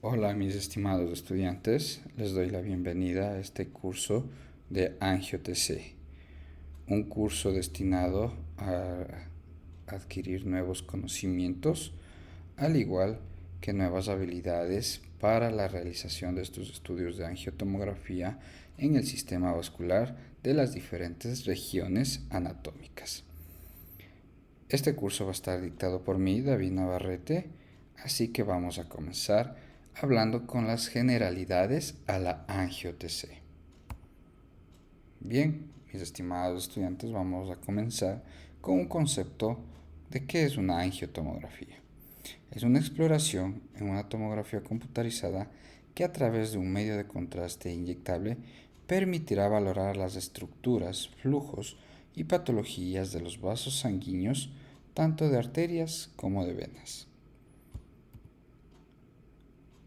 Hola mis estimados estudiantes, les doy la bienvenida a este curso de Angio-TC, un curso destinado a adquirir nuevos conocimientos, al igual que nuevas habilidades para la realización de estos estudios de angiotomografía en el sistema vascular de las diferentes regiones anatómicas. Este curso va a estar dictado por mí, David Navarrete, así que vamos a comenzar hablando con las generalidades a la angio-TC. Bien, mis estimados estudiantes, vamos a comenzar con un concepto de qué es una angiotomografía. Es una exploración en una tomografía computarizada que a través de un medio de contraste inyectable permitirá valorar las estructuras, flujos y patologías de los vasos sanguíneos, tanto de arterias como de venas.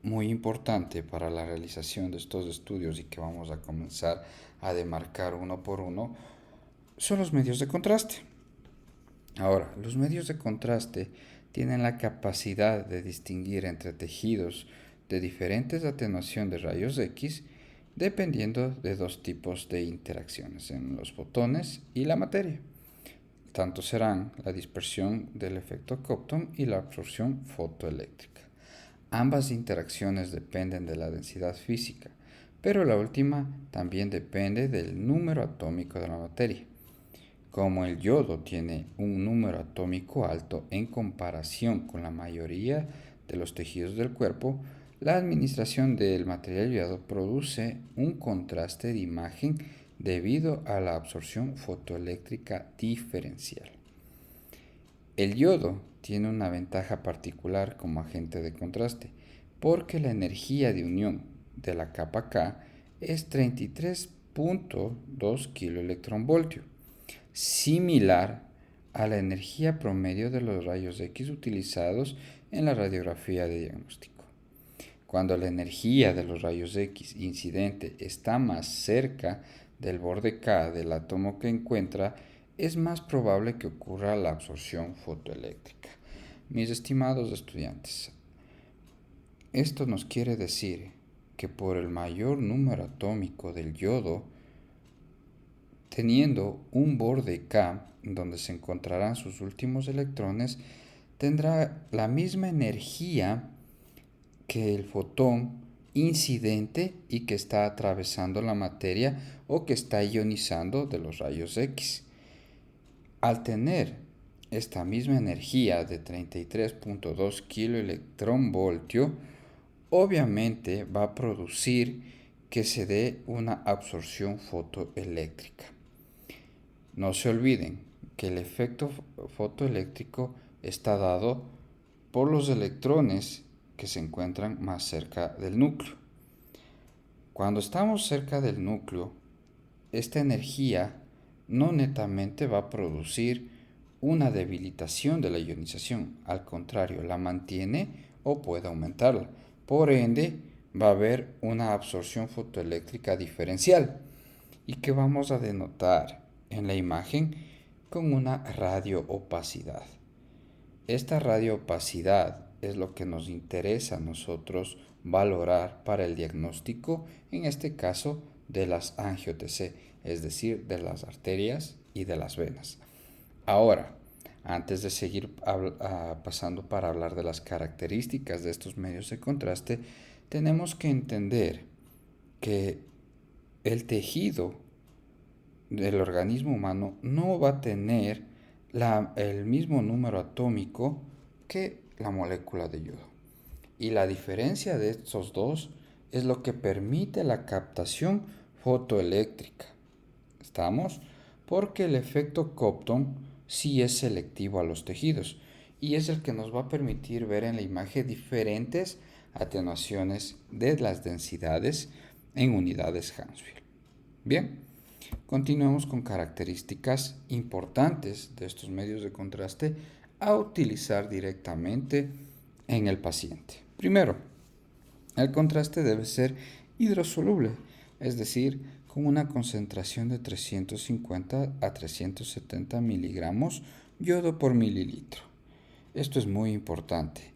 Muy importante para la realización de estos estudios y que vamos a comenzar a demarcar uno por uno son los medios de contraste. Ahora, los medios de contraste tienen la capacidad de distinguir entre tejidos de diferentes atenuación de rayos X dependiendo de dos tipos de interacciones en los fotones y la materia. Tanto serán la dispersión del efecto Compton y la absorción fotoeléctrica. Ambas interacciones dependen de la densidad física, pero la última también depende del número atómico de la materia. Como el yodo tiene un número atómico alto en comparación con la mayoría de los tejidos del cuerpo, la administración del material yodado produce un contraste de imagen debido a la absorción fotoeléctrica diferencial. El yodo tiene una ventaja particular como agente de contraste, porque la energía de unión de la capa K es 33.2 kV, similar a la energía promedio de los rayos X utilizados en la radiografía de diagnóstico. Cuando la energía de los rayos X incidente está más cerca del borde K del átomo que encuentra, es más probable que ocurra la absorción fotoeléctrica. Mis estimados estudiantes, esto nos quiere decir que por el mayor número atómico del yodo, teniendo un borde K donde se encontrarán sus últimos electrones, tendrá la misma energía que el fotón incidente y que está atravesando la materia o que está ionizando de los rayos X. Al tener esta misma energía de 33.2 kV, obviamente va a producir que se dé una absorción fotoeléctrica. No se olviden que el efecto fotoeléctrico está dado por los electrones que se encuentran más cerca del núcleo. Cuando estamos cerca del núcleo, esta energía no netamente va a producir una debilitación de la ionización, al contrario, la mantiene o puede aumentarla. Por ende, va a haber una absorción fotoeléctrica diferencial y que vamos a denotar en la imagen con una radioopacidad. Esta radioopacidad es lo que nos interesa a nosotros valorar para el diagnóstico, en este caso de las angio-TC, es decir, de las arterias y de las venas. Ahora, antes de seguir pasando para hablar de las características de estos medios de contraste, tenemos que entender que el tejido del organismo humano no va a tener el mismo número atómico que la molécula de yodo. Y la diferencia de estos dos es lo que permite la captación fotoeléctrica. ¿Estamos? Porque el efecto Compton sí es selectivo a los tejidos y es el que nos va a permitir ver en la imagen diferentes atenuaciones de las densidades en unidades Hounsfield. Bien, continuemos con características importantes de estos medios de contraste a utilizar directamente en el paciente. Primero, el contraste debe ser hidrosoluble, es decir, con una concentración de 350 a 370 miligramos yodo por mililitro. Esto es muy importante,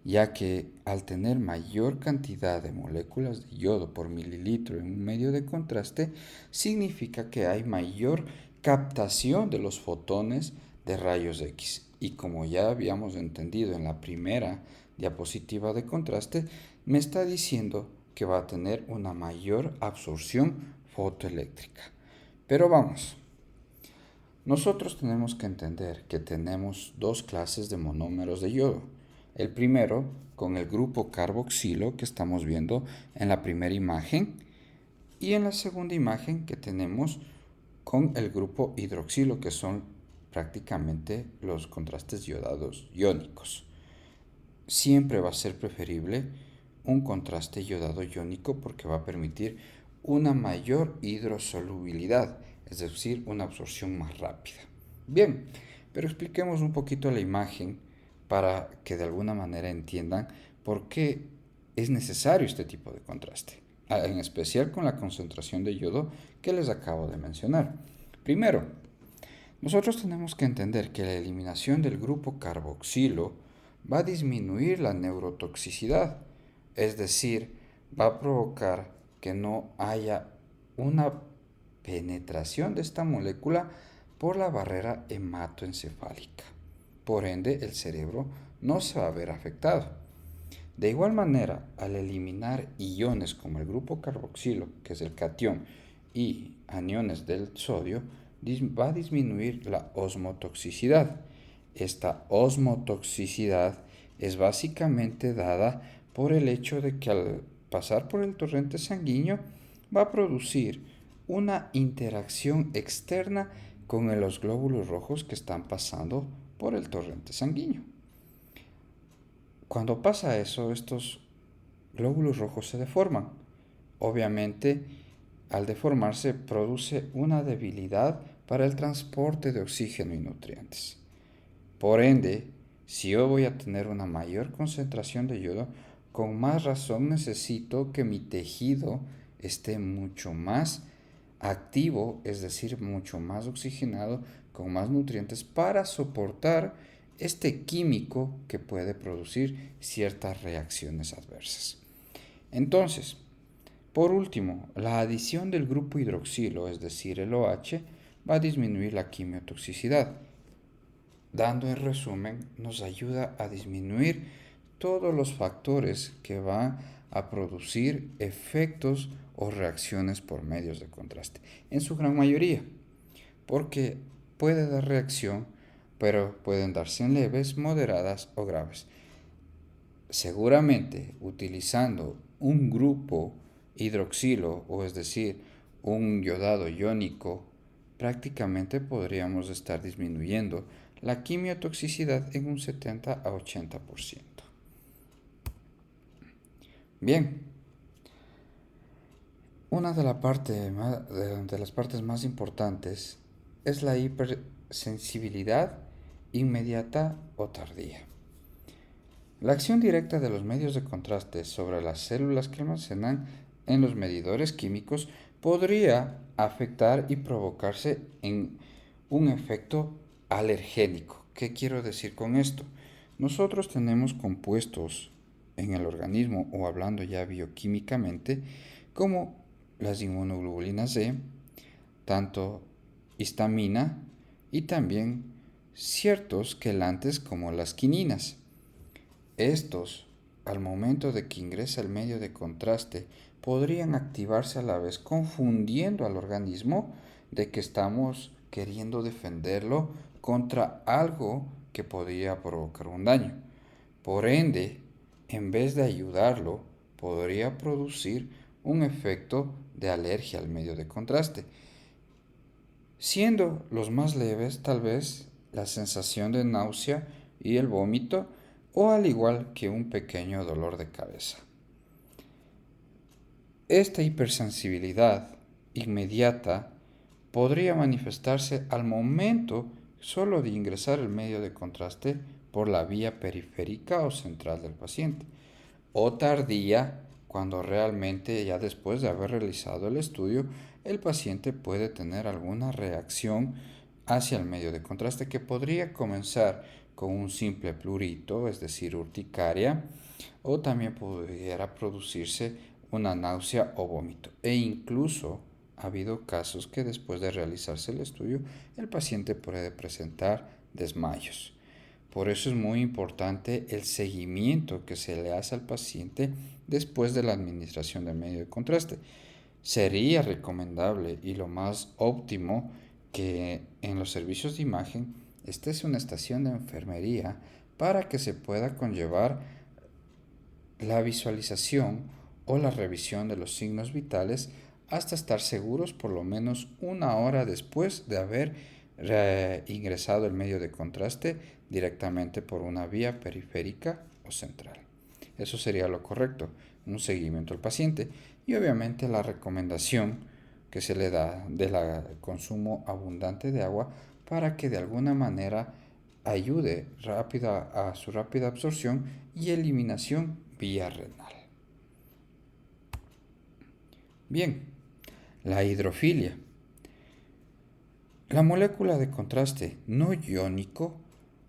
ya que al tener mayor cantidad de moléculas de yodo por mililitro en un medio de contraste, significa que hay mayor captación de los fotones de rayos X. Y como ya habíamos entendido en la primera diapositiva de contraste, me está diciendo que va a tener una mayor absorción fotoeléctrica. Pero vamos, nosotros tenemos que entender que tenemos dos clases de monómeros de yodo. El primero con el grupo carboxilo que estamos viendo en la primera imagen y en la segunda imagen que tenemos con el grupo hidroxilo, que son prácticamente los contrastes yodados iónicos. Siempre va a ser preferible un contraste yodado iónico porque va a permitir una mayor hidrosolubilidad, es decir, una absorción más rápida. Bien, pero expliquemos un poquito la imagen para que de alguna manera entiendan por qué es necesario este tipo de contraste, en especial con la concentración de yodo que les acabo de mencionar. Primero, nosotros tenemos que entender que la eliminación del grupo carboxilo va a disminuir la neurotoxicidad, es decir, va a provocar que no haya una penetración de esta molécula por la barrera hematoencefálica. Por ende, el cerebro no se va a ver afectado. De igual manera, al eliminar iones como el grupo carboxilo, que es el catión, y aniones del sodio, va a disminuir la osmotoxicidad. Esta osmotoxicidad es básicamente dada por el hecho de que al pasar por el torrente sanguíneo va a producir una interacción externa con los glóbulos rojos que están pasando por el torrente sanguíneo. Cuando pasa eso, estos glóbulos rojos se deforman. Obviamente, al deformarse produce una debilidad para el transporte de oxígeno y nutrientes. Por ende, si yo voy a tener una mayor concentración de yodo, con más razón necesito que mi tejido esté mucho más activo, es decir, mucho más oxigenado, con más nutrientes para soportar este químico que puede producir ciertas reacciones adversas. Entonces, por último, la adición del grupo hidroxilo, es decir, el OH, va a disminuir la quimiotoxicidad. Dando en resumen, nos ayuda a disminuir todos los factores que van a producir efectos o reacciones por medios de contraste, en su gran mayoría, porque puede dar reacción, pero pueden darse en leves, moderadas o graves. Seguramente utilizando un grupo hidroxilo, o es decir, un yodado iónico, prácticamente podríamos estar disminuyendo la quimiotoxicidad en un 70 a 80%. Bien, una de las partes más importantes es la hipersensibilidad inmediata o tardía. La acción directa de los medios de contraste sobre las células que almacenan en los medidores químicos podría afectar y provocarse en un efecto alergénico. ¿Qué quiero decir con esto? Nosotros tenemos compuestos en el organismo, o hablando ya bioquímicamente, como las inmunoglobulinas C, tanto histamina y también ciertos quelantes como las quininas. Estos, al momento de que ingresa el medio de contraste, podrían activarse a la vez, confundiendo al organismo de que estamos queriendo defenderlo contra algo que podría provocar un daño. Por ende, en vez de ayudarlo, podría producir un efecto de alergia al medio de contraste, siendo los más leves tal vez la sensación de náusea y el vómito, o al igual que un pequeño dolor de cabeza. Esta hipersensibilidad inmediata podría manifestarse al momento solo de ingresar el medio de contraste por la vía periférica o central del paciente, o tardía cuando realmente ya después de haber realizado el estudio el paciente puede tener alguna reacción hacia el medio de contraste que podría comenzar con un simple prurito, es decir, urticaria, o también pudiera producirse una náusea o vómito. E incluso ha habido casos que después de realizarse el estudio, el paciente puede presentar desmayos. Por eso es muy importante el seguimiento que se le hace al paciente después de la administración del medio de contraste. Sería recomendable y lo más óptimo que en los servicios de imagen esté una estación de enfermería para que se pueda conllevar la visualización o la revisión de los signos vitales hasta estar seguros por lo menos una hora después de haber ingresado el medio de contraste directamente por una vía periférica o central. Eso sería lo correcto, un seguimiento al paciente y obviamente la recomendación que se le da del consumo abundante de agua para que de alguna manera ayude a su rápida absorción y eliminación vía renal. Bien, la hidrofilia. La molécula de contraste no iónico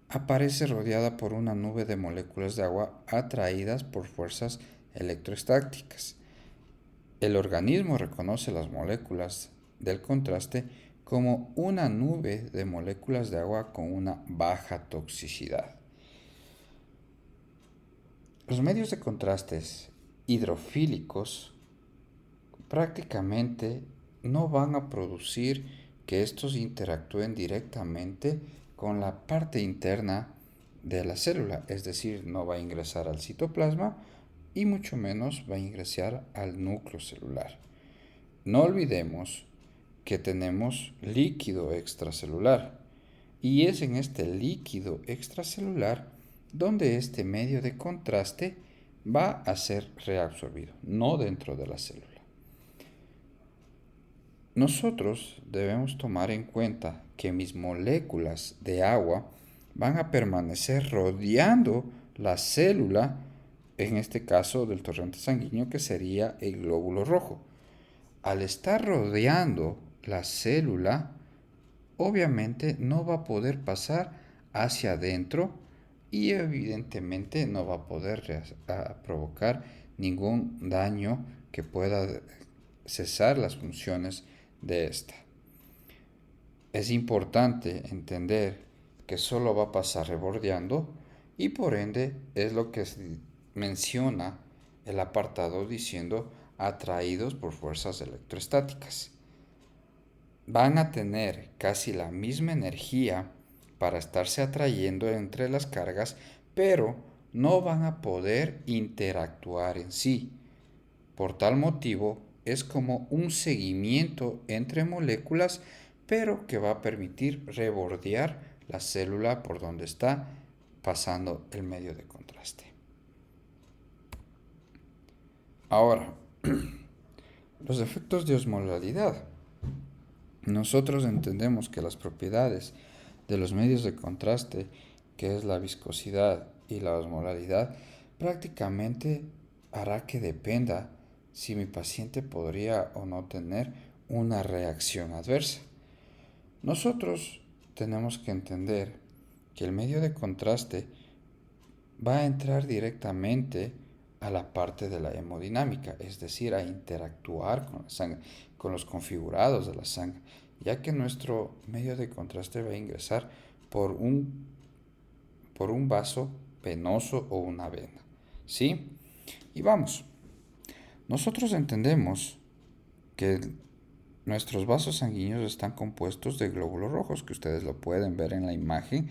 aparece rodeada por una nube de moléculas de agua atraídas por fuerzas electrostáticas. El organismo reconoce las moléculas del contraste como una nube de moléculas de agua con una baja toxicidad. Los medios de contrastes hidrofílicos prácticamente no van a producir que estos interactúen directamente con la parte interna de la célula, es decir, no va a ingresar al citoplasma y mucho menos va a ingresar al núcleo celular. No olvidemos que tenemos líquido extracelular y es en este líquido extracelular donde este medio de contraste va a ser reabsorbido, no dentro de la célula. Nosotros debemos tomar en cuenta que mis moléculas de agua van a permanecer rodeando la célula, en este caso del torrente sanguíneo que sería el glóbulo rojo. Al estar rodeando la célula, obviamente no va a poder pasar hacia adentro y evidentemente no va a poder provocar ningún daño que pueda cesar las funciones de esta. Es importante entender que solo va a pasar rebordeando y por ende es lo que menciona el apartado diciendo atraídos por fuerzas electrostáticas. Van a tener casi la misma energía para estarse atrayendo entre las cargas, pero no van a poder interactuar en sí. Por tal motivo, es como un seguimiento entre moléculas, pero que va a permitir rebordear la célula por donde está pasando el medio de contraste. Ahora, los efectos de osmolalidad. Nosotros entendemos que las propiedades de los medios de contraste, que es la viscosidad y la osmolalidad, prácticamente hará que dependa si mi paciente podría o no tener una reacción adversa. Nosotros tenemos que entender que el medio de contraste va a entrar directamente a la parte de la hemodinámica, es decir, a interactuar con la sangre, con los configurados de la sangre, ya que nuestro medio de contraste va a ingresar por un vaso venoso o una vena, ¿sí? Y vamos, nosotros entendemos que nuestros vasos sanguíneos están compuestos de glóbulos rojos, que ustedes lo pueden ver en la imagen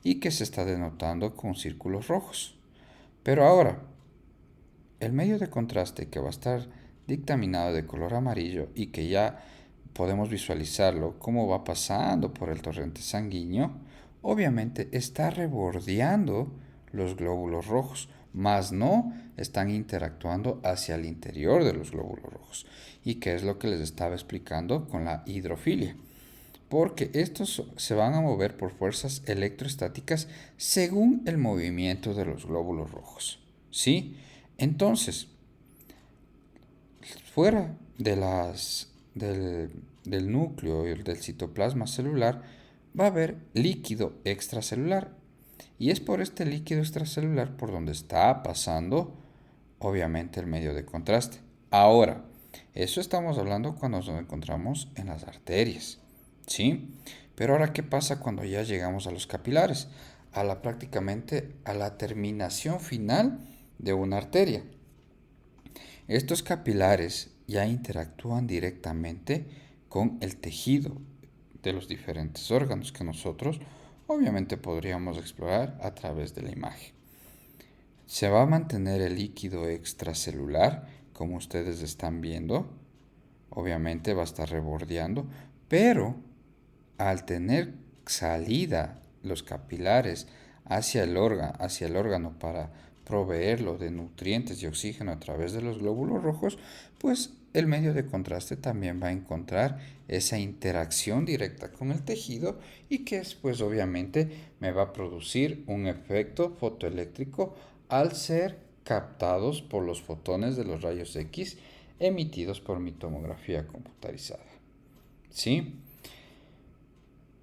y que se está denotando con círculos rojos. Pero ahora, el medio de contraste que va a estar dictaminado de color amarillo y que ya podemos visualizarlo cómo va pasando por el torrente sanguíneo, obviamente está rebordeando los glóbulos rojos, mas no están interactuando hacia el interior de los glóbulos rojos. ¿Y qué es lo que les estaba explicando con la hidrofilia? Porque estos se van a mover por fuerzas electrostáticas según el movimiento de los glóbulos rojos, ¿sí? Entonces, fuera del núcleo y del citoplasma celular, va a haber líquido extracelular. Y es por este líquido extracelular por donde está pasando, obviamente, el medio de contraste. Ahora, eso estamos hablando cuando nos encontramos en las arterias, ¿sí? Pero ahora, ¿qué pasa cuando ya llegamos a los capilares? Prácticamente a la terminación final de una arteria. Estos capilares ya interactúan directamente con el tejido de los diferentes órganos que nosotros obviamente podríamos explorar a través de la imagen. Se va a mantener el líquido extracelular, como ustedes están viendo, obviamente va a estar rebordeando, pero al tener salida los capilares hacia el órgano para proveerlo de nutrientes y oxígeno a través de los glóbulos rojos, pues el medio de contraste también va a encontrar esa interacción directa con el tejido y que después obviamente me va a producir un efecto fotoeléctrico al ser captados por los fotones de los rayos X emitidos por mi tomografía computarizada. ¿Sí?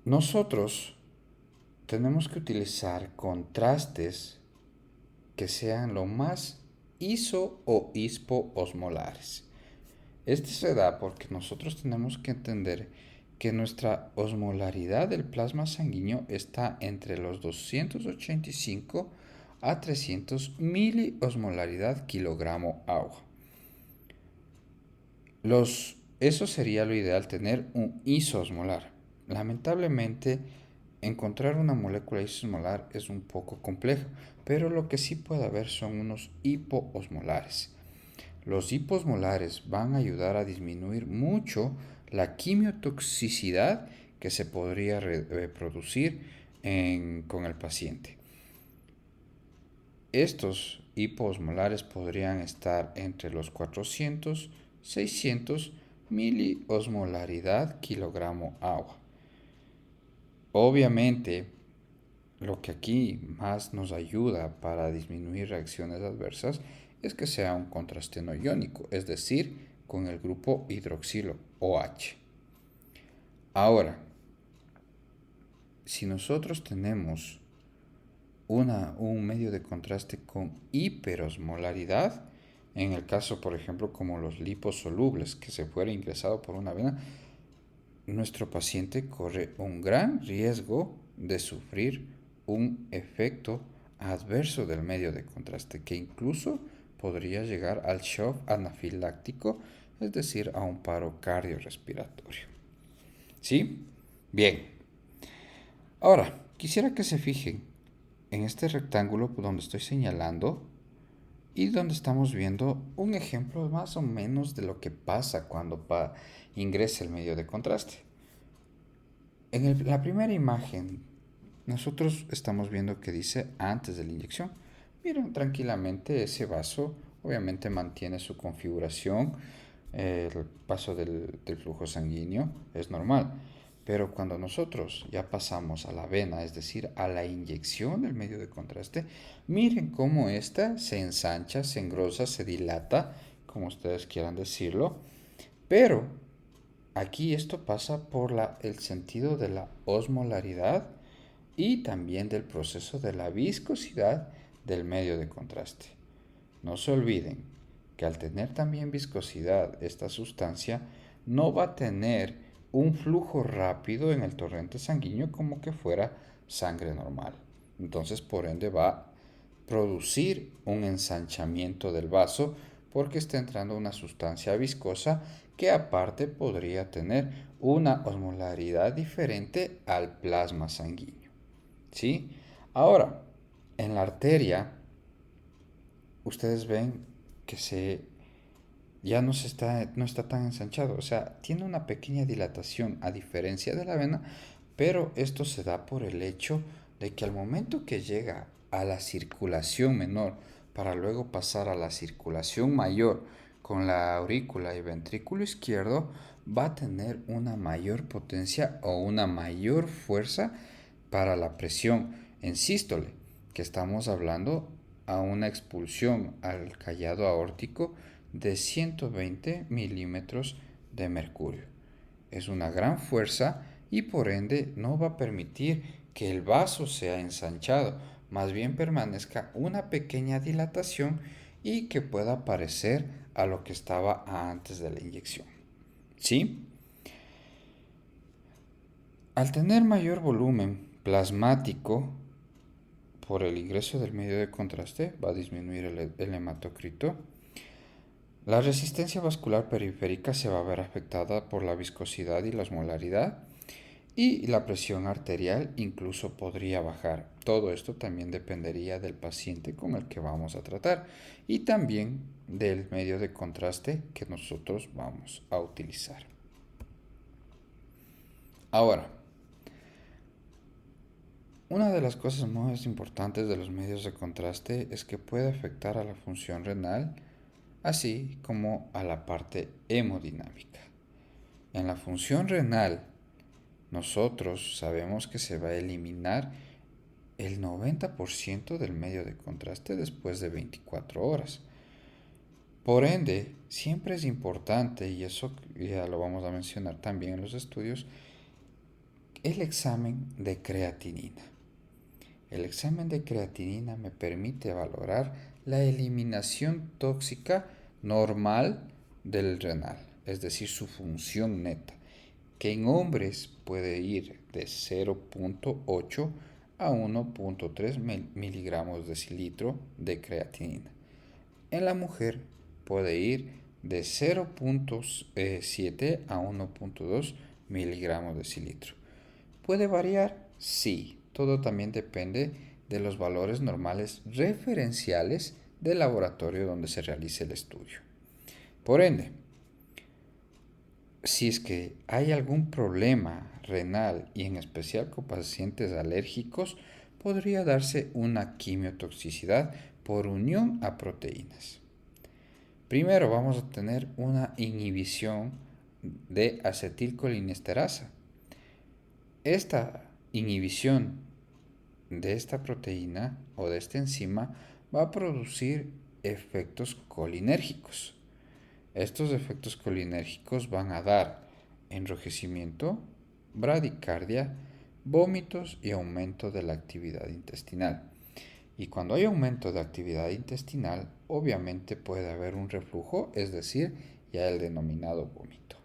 Nosotros tenemos que utilizar contrastes que sean lo más iso o osmolares. Este se da porque nosotros tenemos que entender que nuestra osmolaridad del plasma sanguíneo está entre los 285 a 300 miliosmolaridad kilogramo agua. Eso sería lo ideal, tener un isoosmolar. Lamentablemente, encontrar una molécula isoosmolar es un poco complejo, pero lo que sí puede haber son unos hipoosmolares. Los hiposmolares van a ayudar a disminuir mucho la quimiotoxicidad que se podría producir con el paciente. Estos hiposmolares podrían estar entre los 400 600 miliosmolaridad kilogramo agua. Obviamente, lo que aquí más nos ayuda para disminuir reacciones adversas es que sea un contraste no iónico, es decir, con el grupo hidroxilo OH. Ahora, si nosotros tenemos un medio de contraste con hiperosmolaridad, en el caso, por ejemplo, como los liposolubles que se fuera ingresado por una vena, nuestro paciente corre un gran riesgo de sufrir un efecto adverso del medio de contraste que incluso podría llegar al shock anafiláctico, es decir, a un paro cardiorrespiratorio. ¿Sí? Bien. Ahora, quisiera que se fijen en este rectángulo donde estoy señalando y donde estamos viendo un ejemplo más o menos de lo que pasa cuando ingresa el medio de contraste. En la primera imagen, nosotros estamos viendo que dice antes de la inyección. Miren, tranquilamente ese vaso obviamente mantiene su configuración, el paso del flujo sanguíneo es normal. Pero cuando nosotros ya pasamos a la vena, es decir, a la inyección del medio de contraste, miren cómo ésta se ensancha, se engrosa, se dilata, como ustedes quieran decirlo. Pero aquí esto pasa por el sentido de la osmolaridad y también del proceso de la viscosidad del medio de contraste. No se olviden que al tener también viscosidad esta sustancia no va a tener un flujo rápido en el torrente sanguíneo como que fuera sangre normal. Entonces, por ende, va a producir un ensanchamiento del vaso porque está entrando una sustancia viscosa que aparte podría tener una osmolaridad diferente al plasma sanguíneo. ¿Sí? Ahora, en la arteria, ustedes ven que ya no está tan ensanchado, o sea, tiene una pequeña dilatación a diferencia de la vena, pero esto se da por el hecho de que al momento que llega a la circulación menor para luego pasar a la circulación mayor con la aurícula y ventrículo izquierdo, va a tener una mayor potencia o una mayor fuerza para la presión en sístole, que estamos hablando a una expulsión al callado aórtico de 120 milímetros de mercurio. Es una gran fuerza y por ende no va a permitir que el vaso sea ensanchado, más bien permanezca una pequeña dilatación y que pueda parecer a lo que estaba antes de la inyección. ¿Sí? Al tener mayor volumen plasmático por el ingreso del medio de contraste, va a disminuir el hematocrito. La resistencia vascular periférica se va a ver afectada por la viscosidad y la osmolaridad, y la presión arterial incluso podría bajar. Todo esto también dependería del paciente con el que vamos a tratar y también del medio de contraste que nosotros vamos a utilizar. Ahora, una de las cosas más importantes de los medios de contraste es que puede afectar a la función renal, así como a la parte hemodinámica. En la función renal, nosotros sabemos que se va a eliminar el 90% del medio de contraste después de 24 horas. Por ende, siempre es importante, y eso ya lo vamos a mencionar también en los estudios, el examen de creatinina. El examen de creatinina me permite valorar la eliminación tóxica normal del renal, es decir, su función neta, que en hombres puede ir de 0.8 a 1.3 miligramos decilitro de creatinina. En la mujer puede ir de 0.7 a 1.2 miligramos decilitro. ¿Puede variar? Sí, todo también depende de los valores normales referenciales del laboratorio donde se realice el estudio. Por ende, si es que hay algún problema renal y en especial con pacientes alérgicos, podría darse una quimiotoxicidad por unión a proteínas. Primero vamos a tener una inhibición de acetilcolinesterasa. Esta inhibición de esta proteína o de esta enzima va a producir efectos colinérgicos. Estos efectos colinérgicos van a dar enrojecimiento, bradicardia, vómitos y aumento de la actividad intestinal. Y cuando hay aumento de actividad intestinal, obviamente puede haber un reflujo, es decir, ya el denominado vómito.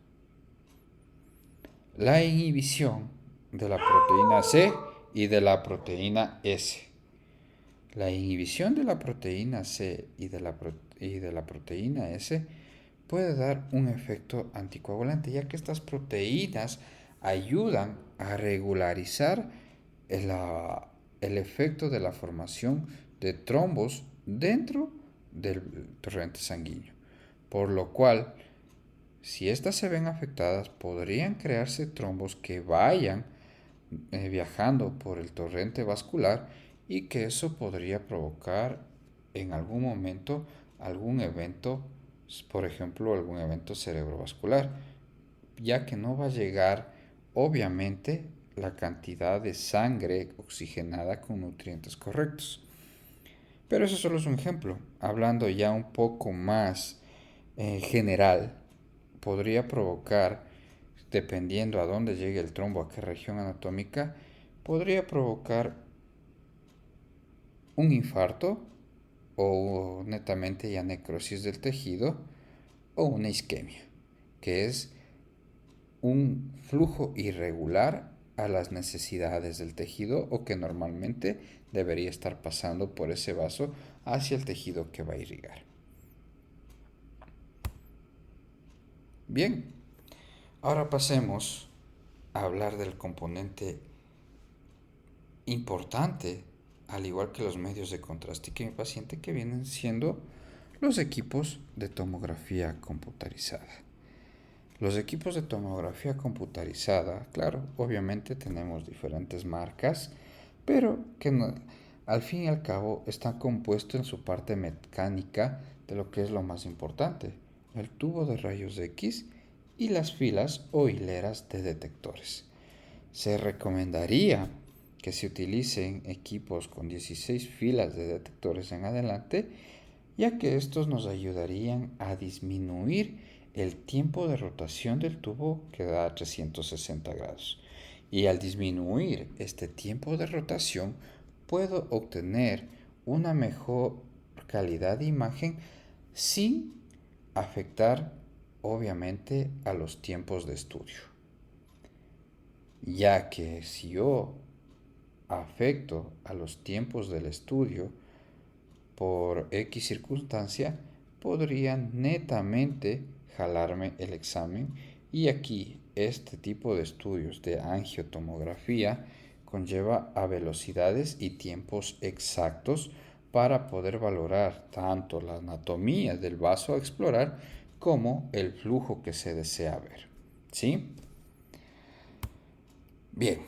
La inhibición de la proteína C y de la proteína S. La inhibición de la proteína C y de la proteína S puede dar un efecto anticoagulante, ya que estas proteínas ayudan a regularizar el efecto de la formación de trombos dentro del torrente sanguíneo, por lo cual, si estas se ven afectadas, podrían crearse trombos que vayan viajando por el torrente vascular y que eso podría provocar en algún momento algún evento, por ejemplo, algún evento cerebrovascular, ya que no va a llegar, obviamente, la cantidad de sangre oxigenada con nutrientes correctos. Pero eso solo es un ejemplo. Hablando ya un poco más general, podría provocar, dependiendo a dónde llegue el trombo, a qué región anatómica, podría provocar un infarto o netamente ya necrosis del tejido o una isquemia, que es un flujo irregular a las necesidades del tejido o que normalmente debería estar pasando por ese vaso hacia el tejido que va a irrigar. Bien, ahora pasemos a hablar del componente importante, al igual que los medios de contraste que mi paciente, que vienen siendo los equipos de tomografía computarizada. Los equipos de tomografía computarizada, claro, obviamente tenemos diferentes marcas, pero que no, al fin y al cabo están compuestos en su parte mecánica de lo que es lo más importante, el tubo de rayos X y las filas o hileras de detectores. Se recomendaría que se utilicen equipos con 16 filas de detectores en adelante, ya que estos nos ayudarían a disminuir el tiempo de rotación del tubo, que da 360 grados, Y al disminuir este tiempo de rotación, puedo obtener una mejor calidad de imagen sin afectar obviamente a los tiempos de estudio. Ya que si yo afecto a los tiempos del estudio por X circunstancia, podría netamente jalarme el examen, y aquí este tipo de estudios de angiotomografía conlleva a velocidades y tiempos exactos para poder valorar tanto la anatomía del vaso a explorar como el flujo que se desea ver. ¿Sí? Bien,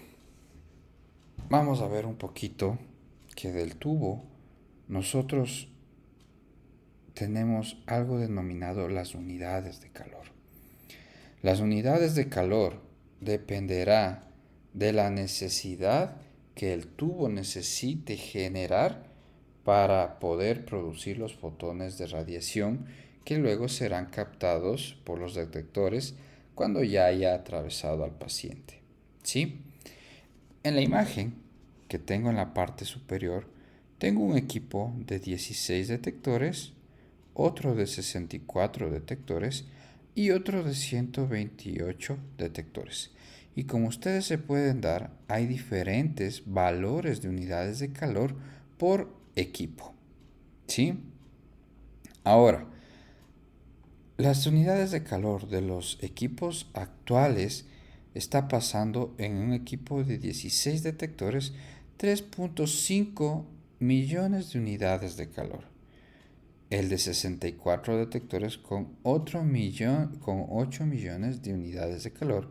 vamos a ver un poquito que del tubo nosotros tenemos algo denominado las unidades de calor. Las unidades de calor dependerá de la necesidad que el tubo necesite generar para poder producir los fotones de radiación que luego serán captados por los detectores cuando ya haya atravesado al paciente. ¿Sí? En la imagen que tengo en la parte superior, tengo un equipo de 16 detectores, otro de 64 detectores y otro de 128 detectores. Y como ustedes se pueden dar, hay diferentes valores de unidades de calor por equipo. ¿Sí? Ahora, las unidades de calor de los equipos actuales está pasando en un equipo de 16 detectores 3.5 millones de unidades de calor. El de 64 detectores con otro millón, con 8 millones de unidades de calor.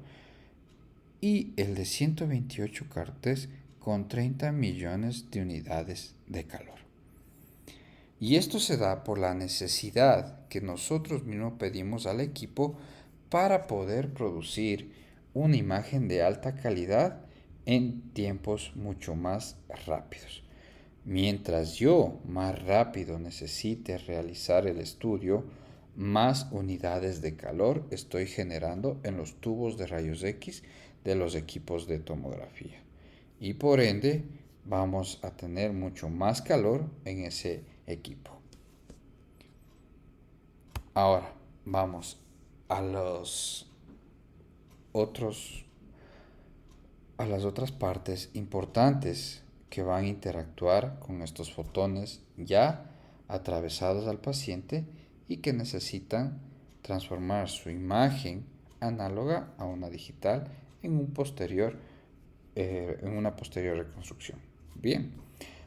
Y el de 128 cartes con 30 millones de unidades de calor. Y esto se da por la necesidad que nosotros mismos pedimos al equipo para poder producir una imagen de alta calidad en tiempos mucho más rápidos. Mientras yo más rápido necesite realizar el estudio, más unidades de calor estoy generando en los tubos de rayos X de los equipos de tomografía. Y por ende vamos a tener mucho más calor en ese equipo. Ahora vamos a los otros a las otras partes importantes que van a interactuar con estos fotones ya atravesados al paciente y que necesitan transformar su imagen análoga a una digital en en una posterior reconstrucción. Bien,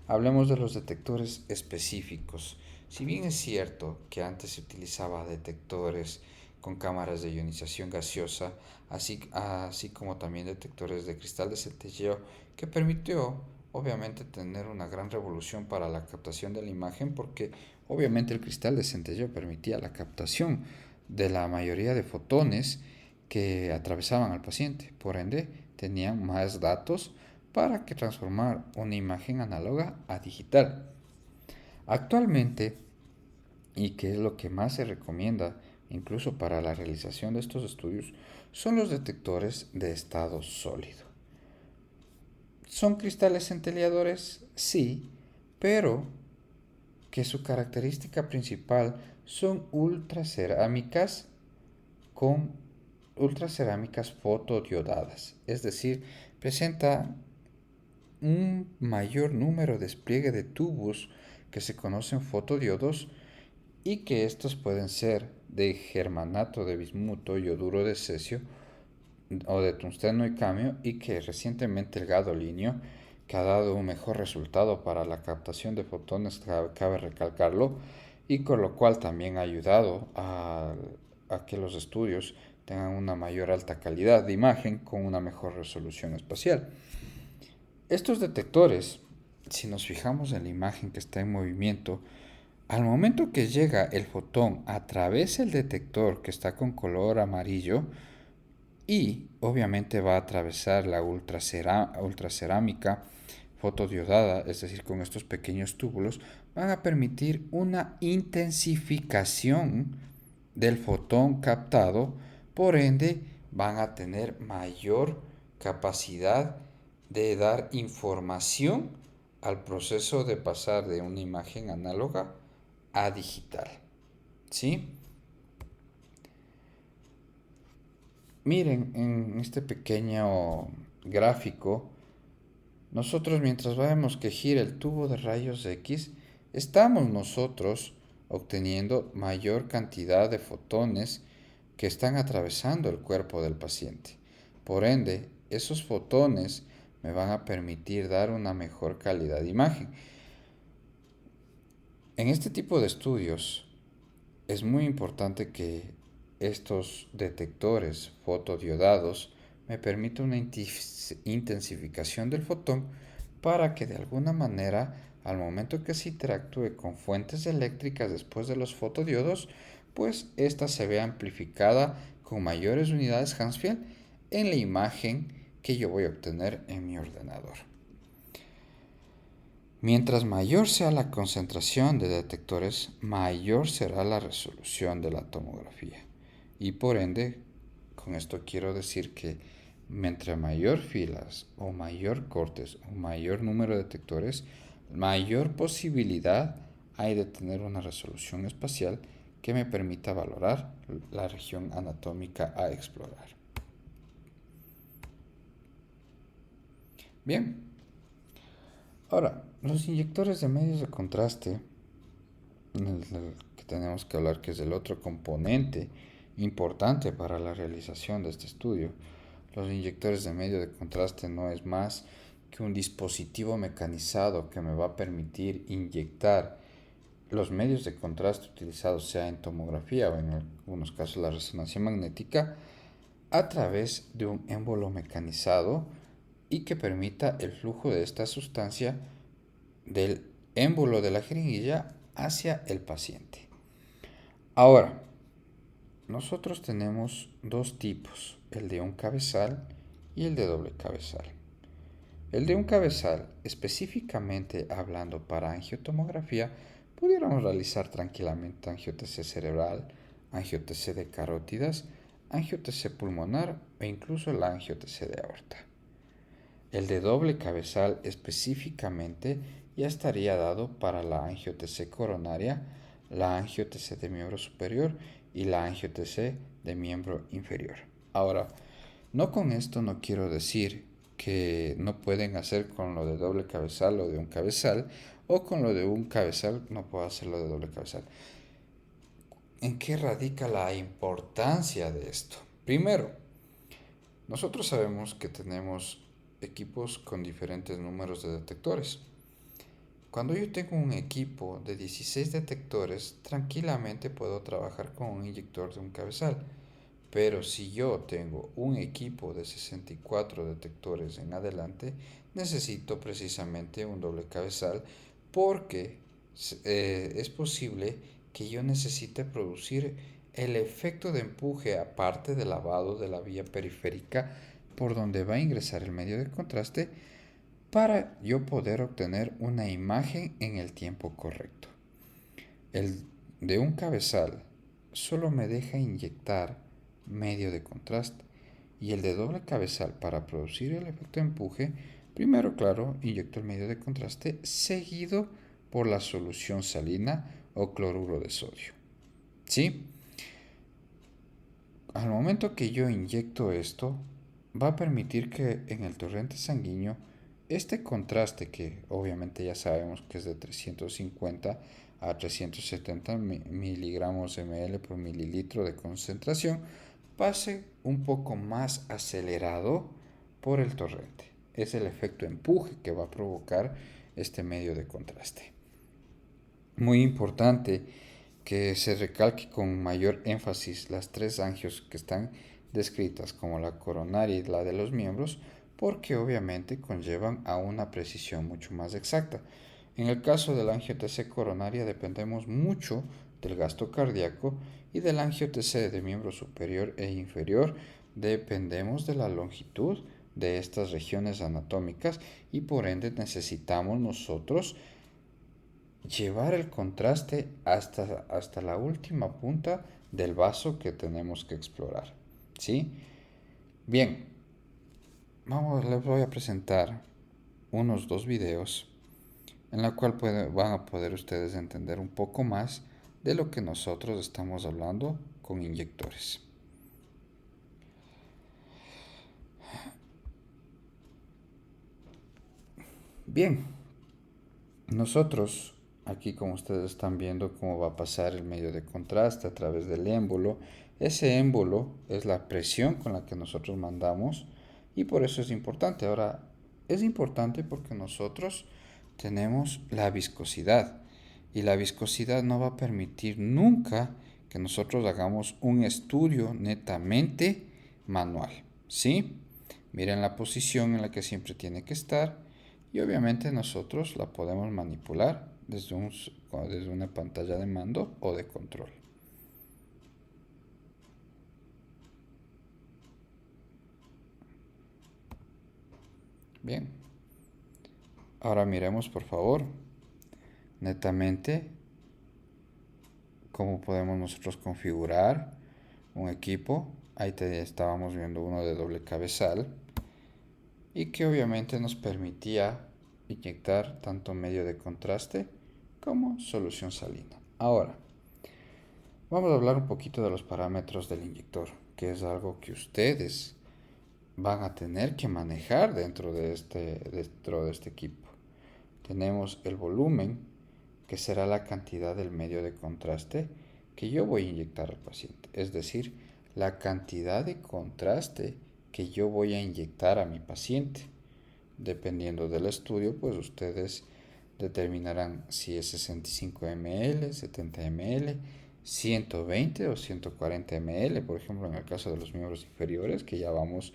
hablemos de los detectores específicos. Si bien es cierto que antes se utilizaba detectores con cámaras de ionización gaseosa, así como también detectores de cristal de centelleo, que permitió obviamente tener una gran revolución para la captación de la imagen, porque obviamente el cristal de centelleo permitía la captación de la mayoría de fotones que atravesaban al paciente. Por ende, tenían más datos para que transformar una imagen análoga a digital. Actualmente, y que es lo que más se recomienda incluso para la realización de estos estudios, son los detectores de estado sólido. ¿Son cristales centelleadores? Sí, pero que su característica principal son con ultracerámicas fotodiodadas, es decir, presenta un mayor número de despliegue de tubos que se conocen fotodiodos, y que estos pueden ser de germanato de bismuto, yoduro de cesio o de tungsteno y camio, y que recientemente el gadolinio, que ha dado un mejor resultado para la captación de fotones, cabe recalcarlo, y con lo cual también ha ayudado a que los estudios tengan una mayor alta calidad de imagen con una mejor resolución espacial. Estos detectores, si nos fijamos en la imagen que está en movimiento, al momento que llega el fotón atraviesa el detector que está con color amarillo y obviamente va a atravesar la ultracerámica fotodiodada, es decir, con estos pequeños túbulos, van a permitir una intensificación del fotón captado, por ende van a tener mayor capacidad de dar información al proceso de pasar de una imagen análoga a digital. ¿Sí? Miren, en este pequeño gráfico, nosotros mientras vemos que gira el tubo de rayos X, estamos nosotros obteniendo mayor cantidad de fotones que están atravesando el cuerpo del paciente. Por ende, esos fotones me van a permitir dar una mejor calidad de imagen. En este tipo de estudios es muy importante que estos detectores fotodiodados me permitan una intensificación del fotón para que de alguna manera, al momento que se interactúe con fuentes eléctricas después de los fotodiodos, pues ésta se vea amplificada con mayores unidades Hansfield en la imagen que yo voy a obtener en mi ordenador. Mientras mayor sea la concentración de detectores, mayor será la resolución de la tomografía. Y por ende, con esto quiero decir que mientras mayor filas o mayor cortes o mayor número de detectores, mayor posibilidad hay de tener una resolución espacial que me permita valorar la región anatómica a explorar. Bien, ahora, los inyectores de medios de contraste, el que tenemos que hablar que es el otro componente importante para la realización de este estudio. Los inyectores de medio de contraste no es más que un dispositivo mecanizado que me va a permitir inyectar los medios de contraste utilizados, sea en tomografía o en algunos casos la resonancia magnética, a través de un émbolo mecanizado y que permita el flujo de esta sustancia del émbolo de la jeringuilla hacia el paciente. Ahora, nosotros tenemos dos tipos, el de un cabezal y el de doble cabezal. El de un cabezal, específicamente hablando para angiotomografía, pudiéramos realizar tranquilamente angio-TC cerebral, angio-TC de carótidas, angio-TC pulmonar e incluso el angio-TC de aorta. El de doble cabezal específicamente ya estaría dado para la angio-TC coronaria, la angio-TC de miembro superior y la angio-TC de miembro inferior. Ahora, no con esto no quiero decir que no pueden hacer con lo de doble cabezal o de un cabezal, o con lo de un cabezal no puedo hacerlo de doble cabezal. ¿En qué radica la importancia de esto? Primero, nosotros sabemos que tenemos equipos con diferentes números de detectores. Cuando yo tengo un equipo de 16 detectores, tranquilamente puedo trabajar con un inyector de un cabezal. Pero si yo tengo un equipo de 64 detectores en adelante, necesito precisamente un doble cabezal porque es posible que yo necesite producir el efecto de empuje aparte del lavado de la vía periférica por donde va a ingresar el medio de contraste para yo poder obtener una imagen en el tiempo correcto. El de un cabezal solo me deja inyectar medio de contraste y el de doble cabezal para producir el efecto de empuje, primero claro, inyecto el medio de contraste seguido por la solución salina o cloruro de sodio. ¿Sí? Al momento que yo inyecto esto, va a permitir que en el torrente sanguíneo este contraste, que obviamente ya sabemos que es de 350 a 370 miligramos ml por mililitro de concentración, pase un poco más acelerado por el torrente. Es el efecto empuje que va a provocar este medio de contraste. Muy importante que se recalque con mayor énfasis las tres angios que están descritas como la coronaria y la de los miembros, porque obviamente conllevan a una precisión mucho más exacta. En el caso del angio-TC coronaria dependemos mucho del gasto cardíaco y del angio-TC de miembro superior e inferior dependemos de la longitud de estas regiones anatómicas y por ende necesitamos nosotros llevar el contraste hasta la última punta del vaso que tenemos que explorar. ¿Sí? Bien, les voy a presentar unos dos videos en la cual van a poder ustedes entender un poco más de lo que nosotros estamos hablando con inyectores. Bien, nosotros aquí, como ustedes están viendo cómo va a pasar el medio de contraste a través del émbolo. Ese émbolo es la presión con la que nosotros mandamos y por eso es importante. Ahora, es importante porque nosotros tenemos la viscosidad y la viscosidad no va a permitir nunca que nosotros hagamos un estudio netamente manual, ¿sí? Miren la posición en la que siempre tiene que estar y obviamente nosotros la podemos manipular desde una pantalla de mando o de control. Bien, ahora miremos por favor netamente cómo podemos nosotros configurar un equipo. Ahí estábamos viendo uno de doble cabezal y que obviamente nos permitía inyectar tanto medio de contraste como solución salina. Ahora, vamos a hablar un poquito de los parámetros del inyector, que es algo que ustedes van a tener que manejar dentro de este equipo. Tenemos el volumen, que será la cantidad del medio de contraste que yo voy a inyectar al paciente. Es decir, la cantidad de contraste que yo voy a inyectar a mi paciente. Dependiendo del estudio, pues ustedes determinarán si es 65 ml, 70 ml, 120 o 140 ml, por ejemplo, en el caso de los miembros inferiores, que ya vamos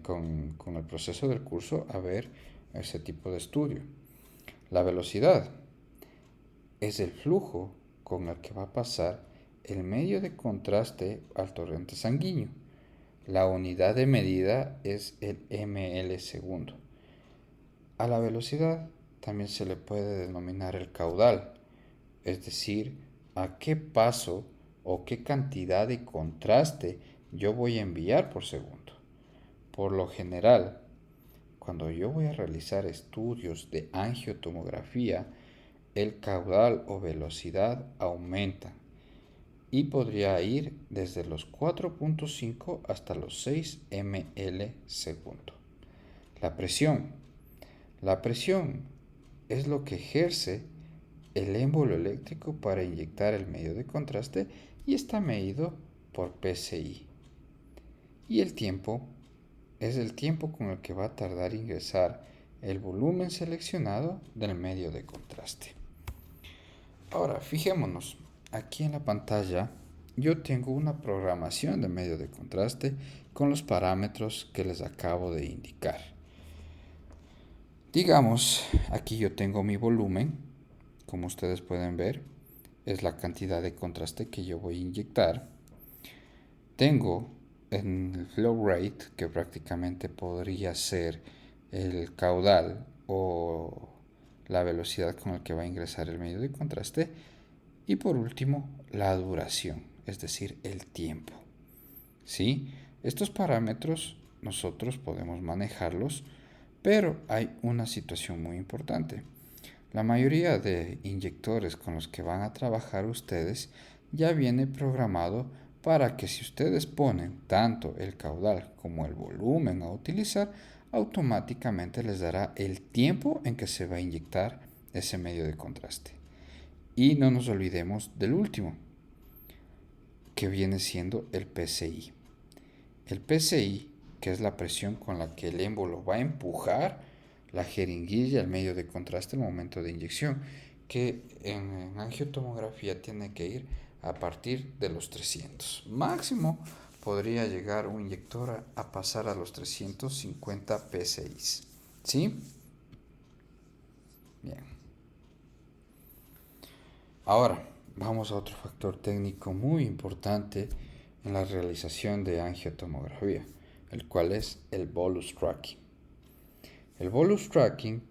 con el proceso del curso a ver ese tipo de estudio. La velocidad es el flujo con el que va a pasar el medio de contraste al torrente sanguíneo. La unidad de medida es el ml segundo. A la velocidad también se le puede denominar el caudal, es decir, a qué paso o qué cantidad de contraste yo voy a enviar por segundo. Por lo general, cuando yo voy a realizar estudios de angiotomografía, el caudal o velocidad aumenta y podría ir desde los 4.5 hasta los 6 ml segundo. La presión. La presión es lo que ejerce el émbolo eléctrico para inyectar el medio de contraste y está medido por PSI. Y el tiempo es el tiempo con el que va a tardar ingresar el volumen seleccionado del medio de contraste. Ahora, fijémonos, aquí en la pantalla yo tengo una programación de medio de contraste con los parámetros que les acabo de indicar. Digamos, aquí yo tengo mi volumen, como ustedes pueden ver, es la cantidad de contraste que yo voy a inyectar. Tengo en el flow rate, que prácticamente podría ser el caudal o la velocidad con la que va a ingresar el medio de contraste. Y por último, la duración, es decir, el tiempo. ¿Sí? Estos parámetros nosotros podemos manejarlos, pero hay una situación muy importante. La mayoría de inyectores con los que van a trabajar ustedes ya viene programado para que si ustedes ponen tanto el caudal como el volumen a utilizar, automáticamente les dará el tiempo en que se va a inyectar ese medio de contraste. Y no nos olvidemos del último, que viene siendo el PSI. El PSI, que es la presión con la que el émbolo va a empujar la jeringuilla al medio de contraste al momento de inyección, que en angiotomografía tiene que ir a partir de los 300. Máximo podría llegar un inyector a pasar a los 350 PSI. ¿Sí? Bien. Ahora, vamos a otro factor técnico muy importante en la realización de angiotomografía, el cual es el bolus tracking. El bolus tracking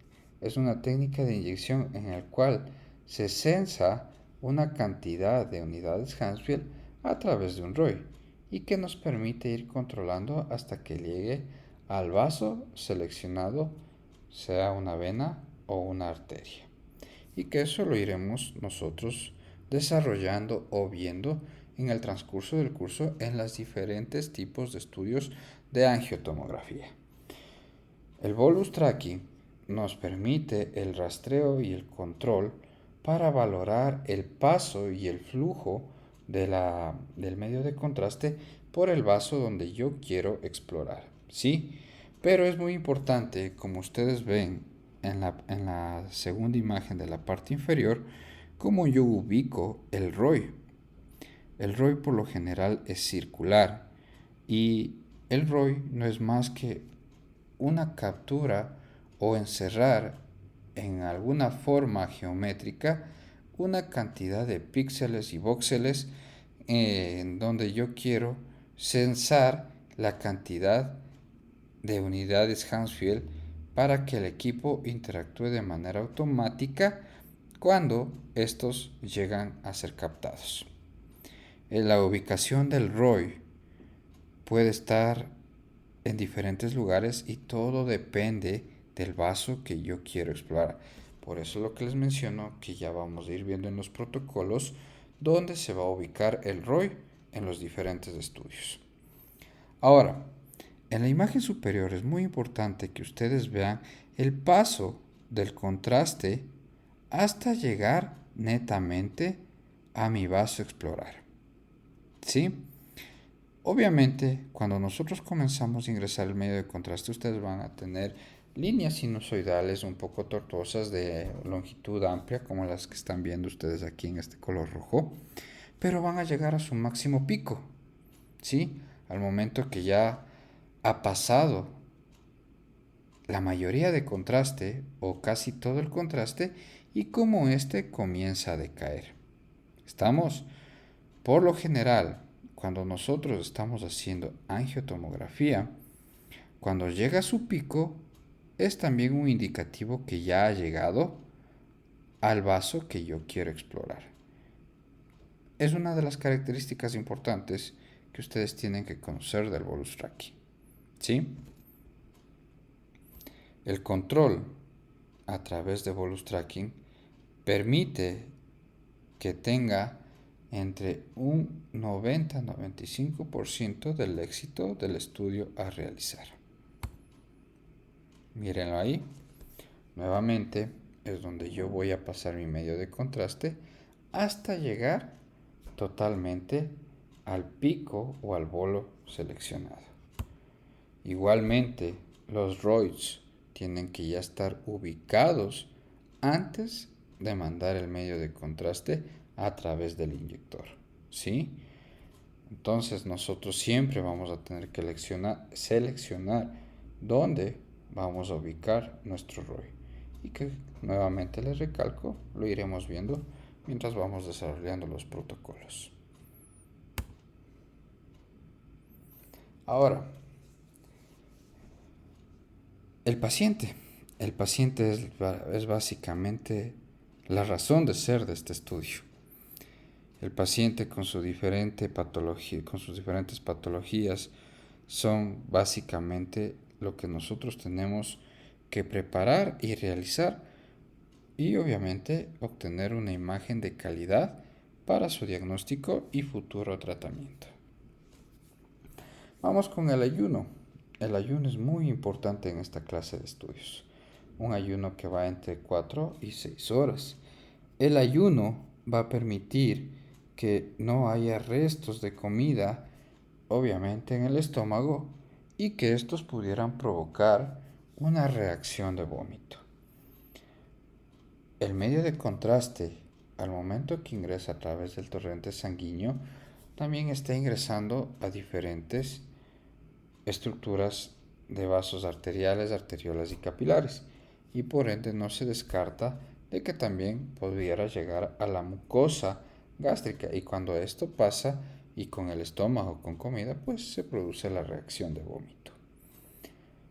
es una técnica de inyección en la cual se censa una cantidad de unidades Hansfield a través de un ROI y que nos permite ir controlando hasta que llegue al vaso seleccionado, sea una vena o una arteria. Y que eso lo iremos nosotros desarrollando o viendo en el transcurso del curso en los diferentes tipos de estudios de angiotomografía. El bolus tracking nos permite el rastreo y el control para valorar el paso y el flujo del medio de contraste por el vaso donde yo quiero explorar. ¿Sí? Pero es muy importante, como ustedes ven en la segunda imagen de la parte inferior, cómo yo ubico el ROI. El ROI por lo general es circular y el ROI no es más que una captura o encerrar en alguna forma geométrica una cantidad de píxeles y voxeles en donde yo quiero censar la cantidad de unidades Hounsfield para que el equipo interactúe de manera automática cuando estos llegan a ser captados. La ubicación del ROI puede estar en diferentes lugares y todo depende del vaso que yo quiero explorar. Por eso lo que les menciono que ya vamos a ir viendo en los protocolos dónde se va a ubicar el ROI en los diferentes estudios. Ahora, en la imagen superior es muy importante que ustedes vean el paso del contraste hasta llegar netamente a mi vaso a explorar. ¿Sí? Obviamente, cuando nosotros comenzamos a ingresar el medio de contraste, ustedes van a tener líneas sinusoidales un poco tortuosas de longitud amplia, como las que están viendo ustedes aquí en este color rojo, pero van a llegar a su máximo pico, ¿sí? Al momento que ya ha pasado la mayoría de contraste o casi todo el contraste y como este comienza a decaer. ¿Estamos? Por lo general, cuando nosotros estamos haciendo angiotomografía, cuando llega a su pico, es también un indicativo que ya ha llegado al vaso que yo quiero explorar. Es una de las características importantes que ustedes tienen que conocer del bolus tracking. ¿Sí? El control a través de bolus tracking permite que tenga entre un 90-95% del éxito del estudio a realizar. Mírenlo ahí. Nuevamente es donde yo voy a pasar mi medio de contraste hasta llegar totalmente al pico o al bolo seleccionado. Igualmente, los ROIDs tienen que ya estar ubicados antes de mandar el medio de contraste a través del inyector. ¿Sí? Entonces nosotros siempre vamos a tener que seleccionar dónde vamos a ubicar nuestro ROI. Y que nuevamente les recalco, lo iremos viendo mientras vamos desarrollando los protocolos. Ahora, el paciente. El paciente es básicamente la razón de ser de este estudio. El paciente con su diferente patología, con sus diferentes patologías son básicamente lo que nosotros tenemos que preparar y realizar y obviamente obtener una imagen de calidad para su diagnóstico y futuro tratamiento. Vamos con el ayuno. El ayuno es muy importante en esta clase de estudios. Un ayuno que va entre 4 y 6 horas. El ayuno va a permitir que no haya restos de comida, obviamente en el estómago, y que estos pudieran provocar una reacción de vómito. El medio de contraste, al momento que ingresa a través del torrente sanguíneo, también está ingresando a diferentes estructuras de vasos arteriales, arteriolas y capilares, y por ende no se descarta de que también pudiera llegar a la mucosa gástrica, y cuando esto pasa y con el estómago con comida, pues se produce la reacción de vómito,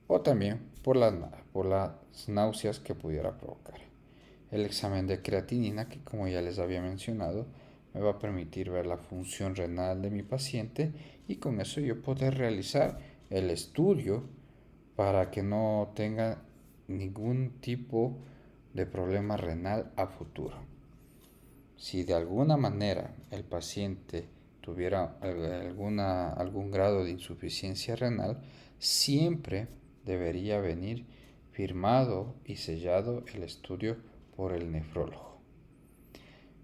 o también por las náuseas que pudiera provocar. El examen de creatinina, que como ya les había mencionado, me va a permitir ver la función renal de mi paciente y con eso yo poder realizar el estudio para que no tenga ningún tipo de problema renal a futuro. Si de alguna manera el paciente tuviera algún grado de insuficiencia renal, siempre debería venir firmado y sellado el estudio por el nefrólogo.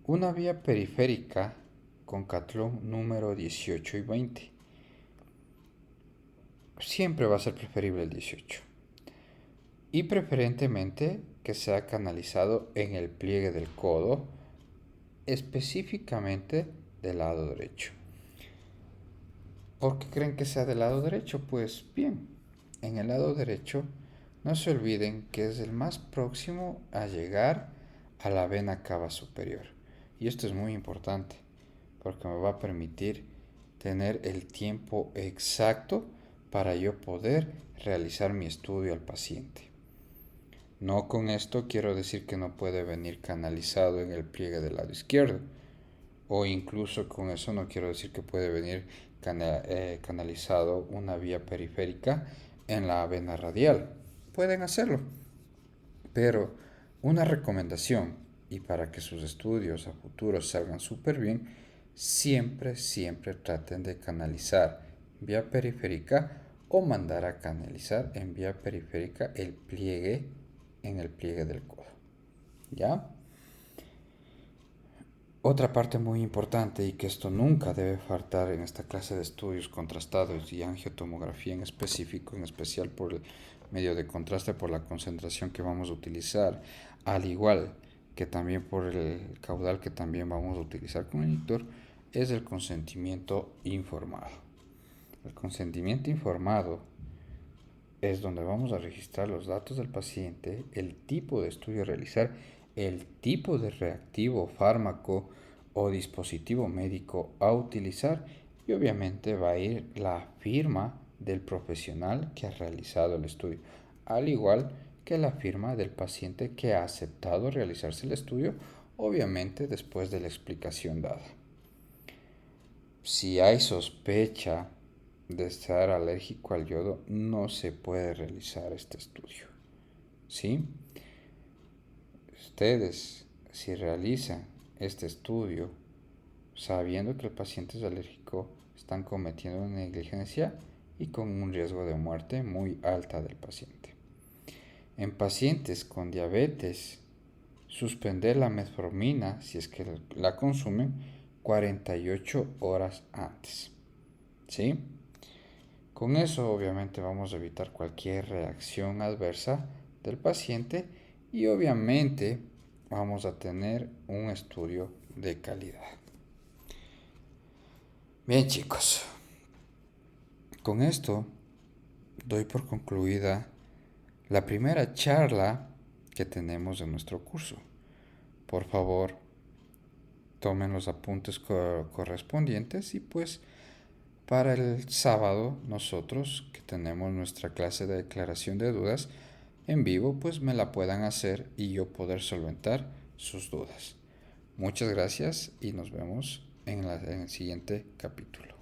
Una vía periférica con Catlón número 18 y 20. Siempre va a ser preferible el 18. Y preferentemente que sea canalizado en el pliegue del codo, específicamente del lado derecho. ¿Por qué creen que sea del lado derecho? Pues bien, en el lado derecho no se olviden que es el más próximo a llegar a la vena cava superior. Y esto es muy importante porque me va a permitir tener el tiempo exacto para yo poder realizar mi estudio al paciente. No con esto quiero decir que no puede venir canalizado en el pliegue del lado izquierdo, o incluso con eso no quiero decir que puede venir canalizado una vía periférica en la vena radial. Pueden hacerlo, pero una recomendación, y para que sus estudios a futuro salgan súper bien, siempre traten de canalizar vía periférica o mandar a canalizar en vía periférica el pliegue en el pliegue del codo. ¿Ya? Otra parte muy importante y que esto nunca debe faltar en esta clase de estudios contrastados y angiotomografía en específico, en especial por el medio de contraste, por la concentración que vamos a utilizar, al igual que también por el caudal que también vamos a utilizar con el inyector, es el consentimiento informado. El consentimiento informado es donde vamos a registrar los datos del paciente, el tipo de estudio a realizar, el tipo de reactivo, fármaco o dispositivo médico a utilizar y obviamente va a ir la firma del profesional que ha realizado el estudio, al igual que la firma del paciente que ha aceptado realizarse el estudio, obviamente después de la explicación dada. Si hay sospecha de estar alérgico al yodo, no se puede realizar este estudio. ¿Sí? Ustedes, si realizan este estudio sabiendo que el paciente es alérgico, están cometiendo una negligencia y con un riesgo de muerte muy alta del paciente. En pacientes con diabetes, suspender la metformina, si es que la consumen, 48 horas antes. ¿Sí? Con eso obviamente vamos a evitar cualquier reacción adversa del paciente y obviamente vamos a tener un estudio de calidad. Bien chicos, con esto doy por concluida la primera charla que tenemos en nuestro curso. Por favor, tomen los apuntes correspondientes y pues para el sábado nosotros que tenemos nuestra clase de declaración de dudas en vivo pues me la puedan hacer y yo poder solventar sus dudas. Muchas gracias y nos vemos en el siguiente capítulo.